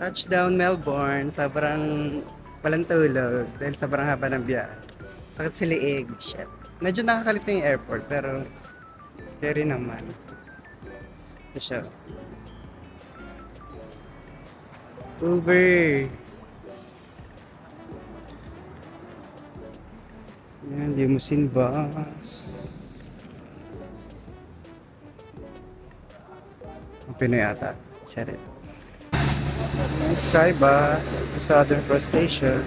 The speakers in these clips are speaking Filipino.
Touchdown Melbourne, sobrang walang tulog dahil sobrang haba ng biyahe. Sakit sa liig, shit. Medyo nakakalit na yung airport pero carry naman. Ito siya. Uber. Yan, limousine bus. Ang Pinoy ata. Siya rin. Sky bus to Southern Cross Station.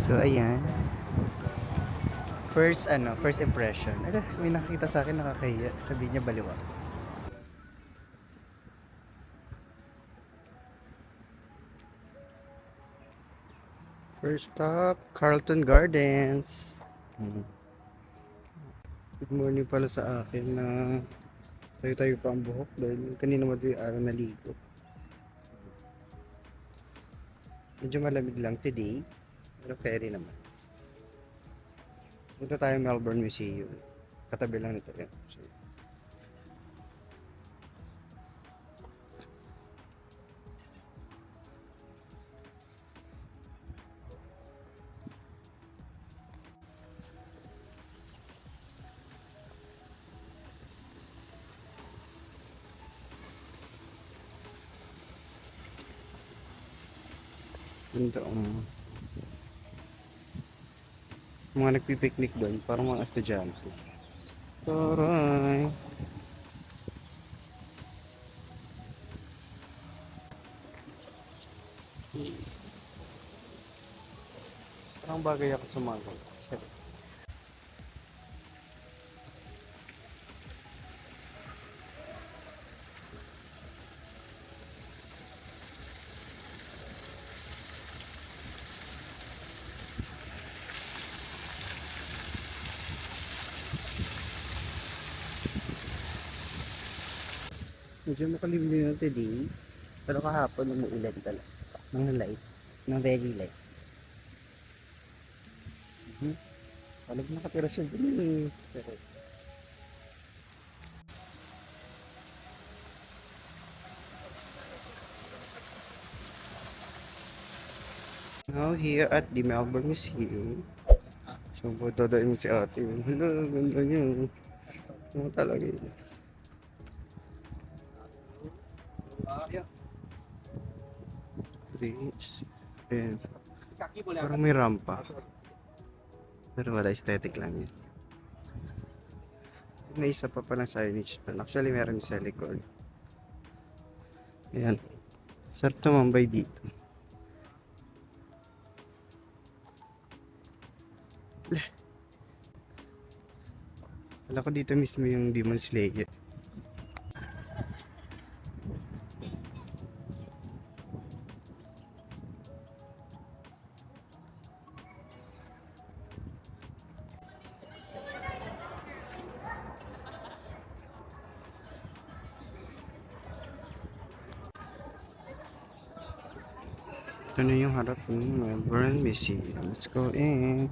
So, ayan. First impression. Ay, may nakita sa akin nakakahiya. Sabihin niya baliwa. First stop, Carlton Gardens. Good morning pala sa akin na tayo-tayo pa ang buhok dahil kanina madaling araw naligo. Medyo malamig lang today, pero carry naman. Punta tayo Melbourne Museum. Katabi lang nito yan. So, ito ang mga nagpipiknik doon, parang mga estudyante. Taray! Parang bagay ako sa mga ganito. Medyo makalimlim na today, pero kahapon umuulan talaga. Ng light, ng very light. Palag nakatira siya dyan eh. Pero, now here at the Melbourne Museum. So, dadain mo si ate. Hala, ganda niya. Ano talaga yun? Bridge. And, parang may rampa. Pero wala, aesthetic lang yun. May isa pa palang signage doon. Actually, meron sa likod. Ayan. Sarap tumambay dito. Wala ko dito mismo yung Demon Slayer. Ito na yung harap ng Melbourne Museum. Let's go in.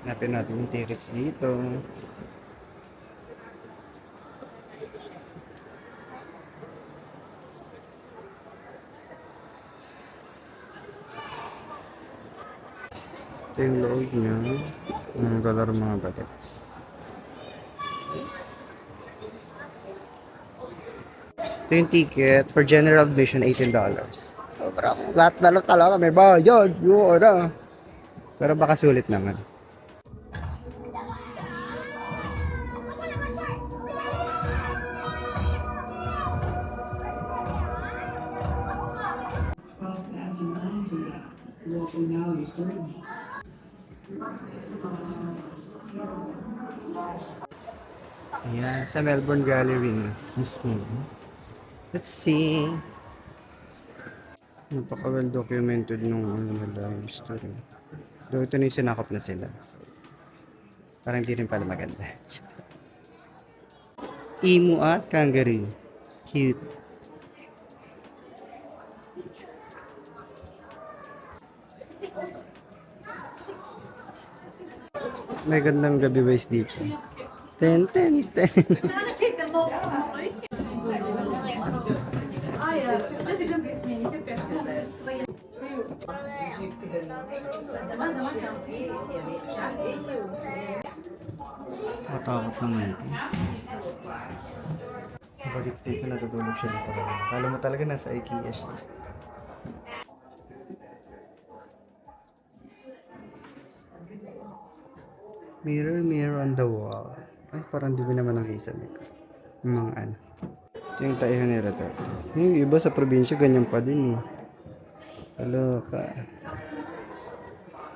Hanapin natin yung tickets dito. Ito yung loob niya. Ang galaro mga bagat. Ito yung ticket for general admission, $18. Sobrang lahat na lang talaga may bayad. Yun na. Pero baka sulit naman. Ayan, sa Melbourne Gallery na mismo. Let's see. Napaka-well documented nung nila yung story. Doon ito na yung sinakop na sila. Parang hindi rin pala maganda. Emu at kangaroo. Cute. May gandang gabi guys dito. Ten, ten, ten. Matakot naman ito. Bakit dito natutulog siya dito? Kala mo talaga nasa IKEA siya. Mirror, mirror on the wall. Ay, parang di ba naman ang kisame ko. Yung mga ano. Ito yung taihan nila to. Yung iba sa probinsya, ganyan pa din eh. Kaloka.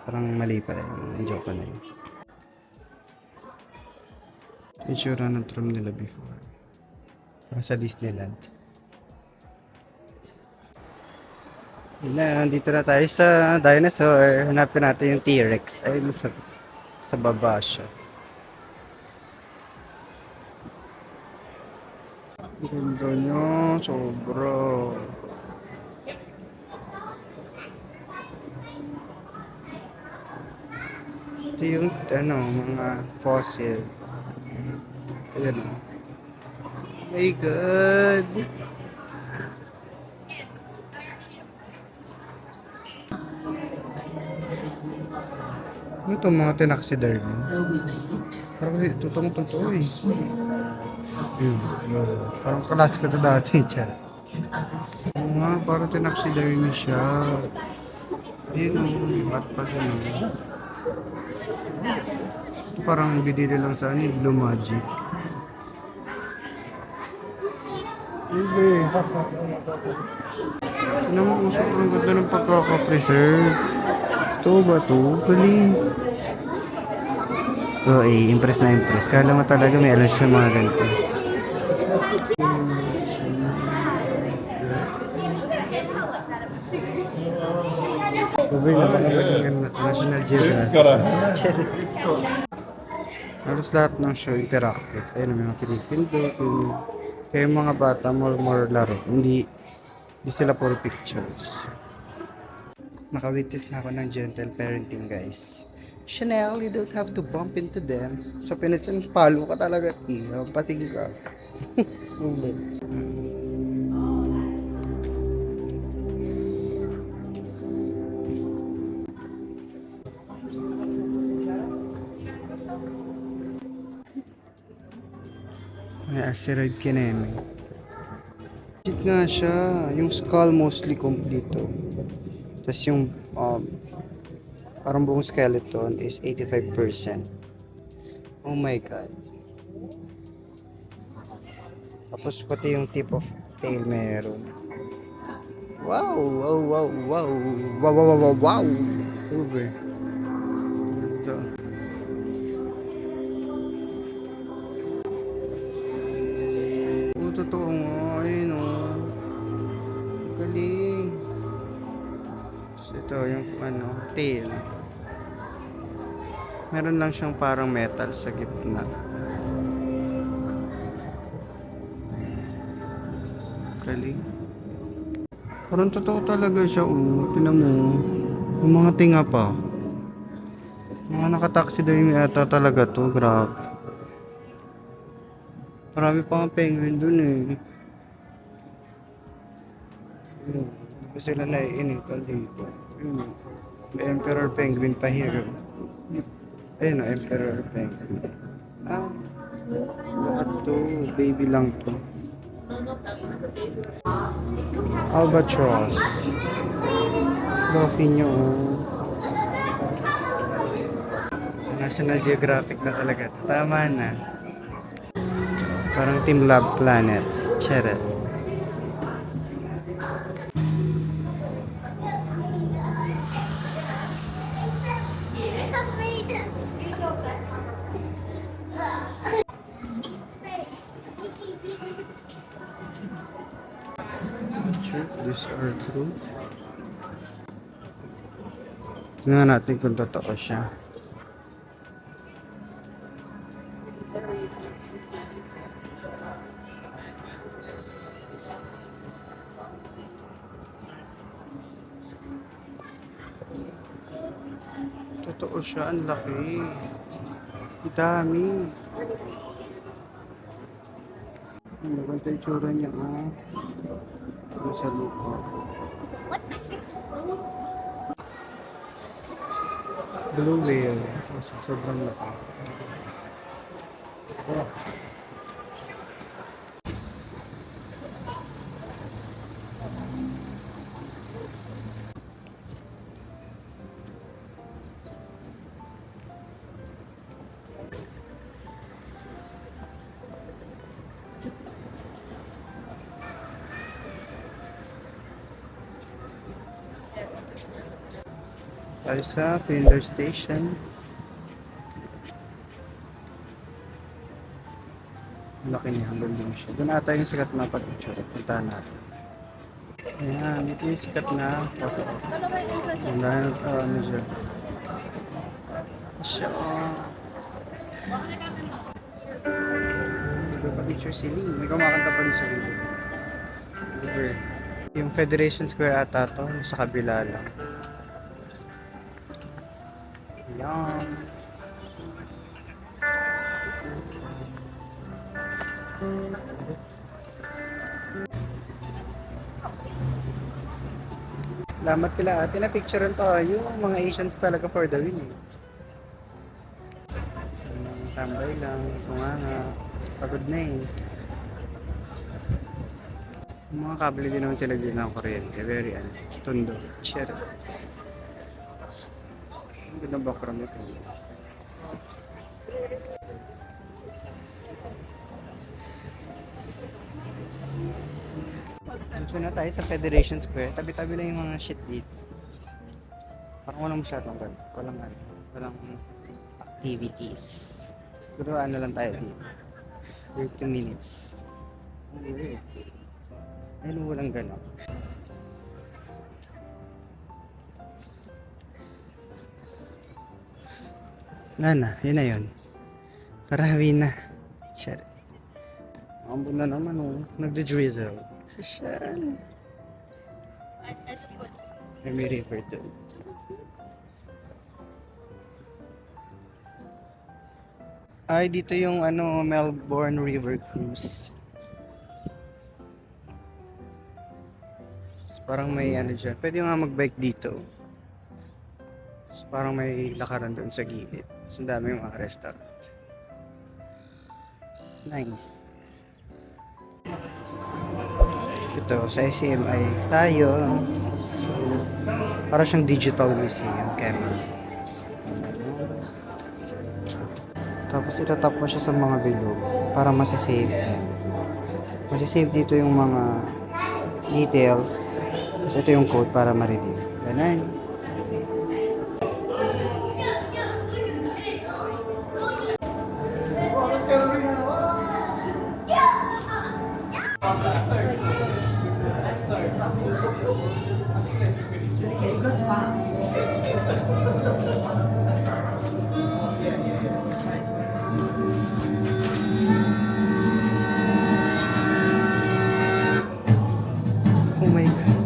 Parang mali pala yung joke na yun. Itsura ng tram nila before. Parang sa Disneyland. Yun na, dito na tayo sa dinosaur. Hanapin natin yung T-Rex. Ay, sa baba siya. Ganda niya, sobra. Ito yung mga fossil. Ayan. My God! Ito mga taxidermy. Parang kasi totoong-totoo eh. Parang klase ko ito dati, tiyan. Oo nga, parang taxidermy siya. Yun o, at pa siya. Ito parang binili lang sa Blue Magic. Hindi. Tignan mo kung saan ang ganda ng pagkaka-preserve. Ito ba ito? Galing. Oo impress na impress. Kala mo talaga may alam siya mga ganito. Sabi na baka maging National Geographic. Halos lahat ng show interactive. Ayun may mga pinipindot. Kaya yung mga bata more laro. Hindi sila puro pictures. Nakawitness na ako ng gentle parenting guys. Chanel, you don't have to bump into them. So pinasin, palo ka talaga. Pasing ka. May asteroid kineme. Legit nga siya. Yung skull mostly complete. Tapos yung parang buong skeleton is 85%. Oh my God. Tapos pati yung tip of tail meron. Wow! Wow! Wow! Wow! Wow! Wow! Wow! Wow! Super. Ito. Totoo nga. Ayun o. Galing. Tapos ito yung tail. Meron lang siyang parang metal sa gitna. Galing. Parang totoo talaga siya. Tinan mo. Yung mga tinga pa. Mga nakataksi daw yung ata talaga to. Grabe. Marami pa nga penguin dun eh. Hindi ko sila naiinitan dito. May emperor penguin pa here. Ayun o, emperor penguin. Lahat to. Baby lang to. Albatross. Trophy nyo. National Geographic na talaga. Tama na. Parang Team Love Planets. Charot. These are true. Tingnan natin kung totoo siya. Totoo siya, ang laki. Ang dami. Maganda yung tsura niya, oh. Ano sa lupa. Blue whale. Sobrang laki. Oh. Tayo sa Flinders Station. Laki niya, hanggang doon siya. Doon ata yung sikat na pag-picture. Puntahan natin. Ayan, ito yung sikat na photo. Ang dahil ano siya. Siya. Picture si Lee. May kumakanta pa rin si Lee. Over. Yung Federation Square ata to, sa kabila lang. Ayan. Salamat kila ate na picturean tayo. Mga Asians talaga for the win. Tambay lang. Ito nga. Pagod na eh. Yung mga kable din naman sila din ng kuryente. Very tundo. Share. Ang ganda background nito. Dito na tayo sa Federation Square. Tabi-tabi lang yung mga shit dito. Parang walang masyadong ganun. Walang activities. Siguro ano lang tayo dito. 30 minutes. Ayun, walang ganun. Na, yun na yun. Parawi na. Shit. Ambon na naman oh. Nagda-drizzle. Social. May river doon. Ay, dito yung Melbourne River Cruise. So, parang may dyan. Pwede nga mag-bike dito. So, parang may lakaran doon sa gilid. So, ang dami yung mga restaurant. Nice. Ito, sa SCMI tayo. So, para siyang digital museum camera. Tapos itatap mo siya sa mga bilog para masasave. Masasave dito yung mga details. Tapos ito yung code para ma-redeem. Ganun. It goes fast. Oh my God.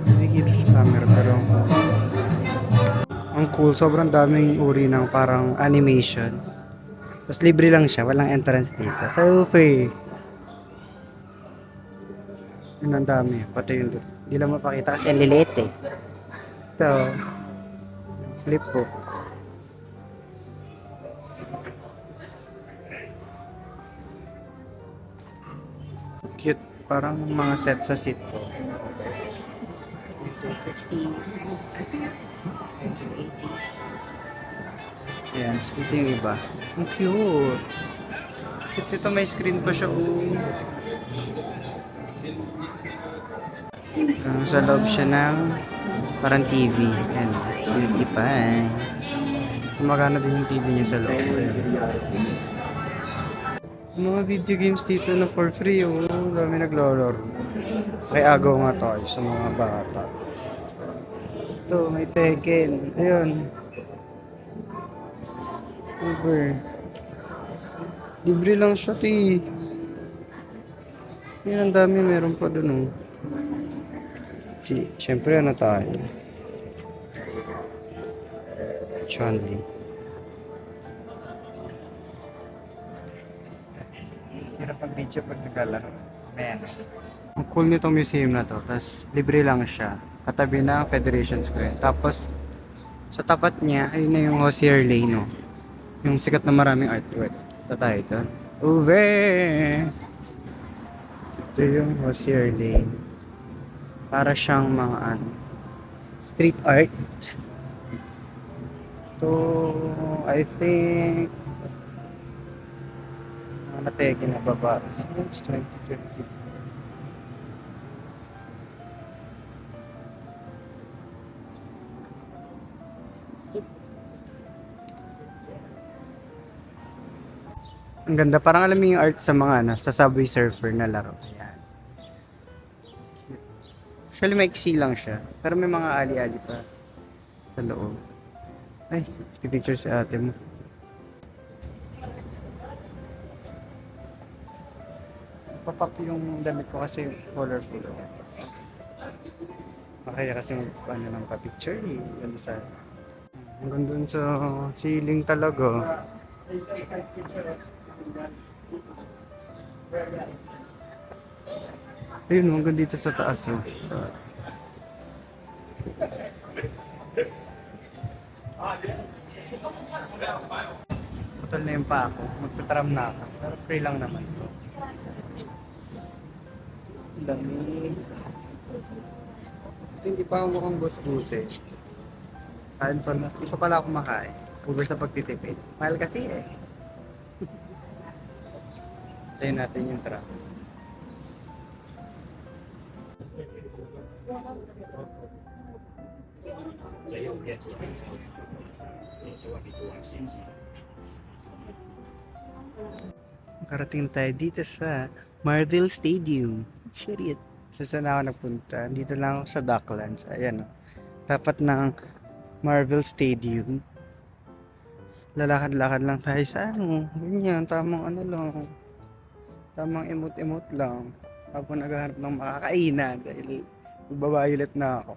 Hindi kita sa camera pero ang cool. Sobrang daming uri ng parang animation. Tapos libre lang siya. Walang entrance dito. So free. Yun ang dami. Pati yung doon. Hindi lang mapakita kasi ang liliit eh. Ito. Flip book. Cute. Parang mga set sa seat ko. 250s. 1980s. Ayan. Ito yung iba. Ang cute. Ito may screen pa siya. Sa loob siya ng parang TV. Ayan. 50 pa eh. Magana din yung TV niya sa loob. Mga video games dito na for free. Dami naglalaro. Kaya agaw nga tayo sa mga bata. Ito, may Tekken. Ayun. Uber. Libre lang siya, ti. Yan, ang dami meron pa dun, oh. Siyempre, ano tayo? Chun-Li. Hirap ang video pag naglalaro. Man. Ang cool nitong museum na to. Tapos libre lang siya. Katabi ng Federation Square. Tapos sa tapat niya, ayun na yung Hosier Lane, no? Yung sikat na maraming artwork. Ito tayo ito. Uwe! Ito yung Hosier Lane. Para siyang mga ano, street art. Ito, I think, mga nategi na baba. Since 2020. Ang ganda, parang alam mo yung art sa mga ano, sa Subway Surfer na laro. Ayan. Actually, maiksi lang siya. Pero may mga ali-ali pa sa loob. Ay, picture si ate mo. Papap yung damit ko kasi colorful. Kaya kasi ano lang pa-picture eh. Yan sa... Hanggang dun sa ceiling talaga. Ayun, hanggang dito sa taas. Oh. Putol na yung pa ako. Magtatram na ako. Pero free lang naman. Dami. Ito hindi pa ako mukhang bus-bus eh. Kain pa na. Hindi pa pala ako makain. Uber sa pagtitipid. Mahal kasi eh. Tayo natin yung truck. Karating tayo dito sa Marvel Stadium. Shit. Saan ako nagpunta? Dito lang ako sa Docklands. Ayan o. Tapat ng Marvel Stadium. Lalakad-lakad lang tayo sa ano. Ganyan. Tamang ano lang. Tamang emot-emot lang. Habang naghahanap ng makakainan. Dahil magbabayulat na ako.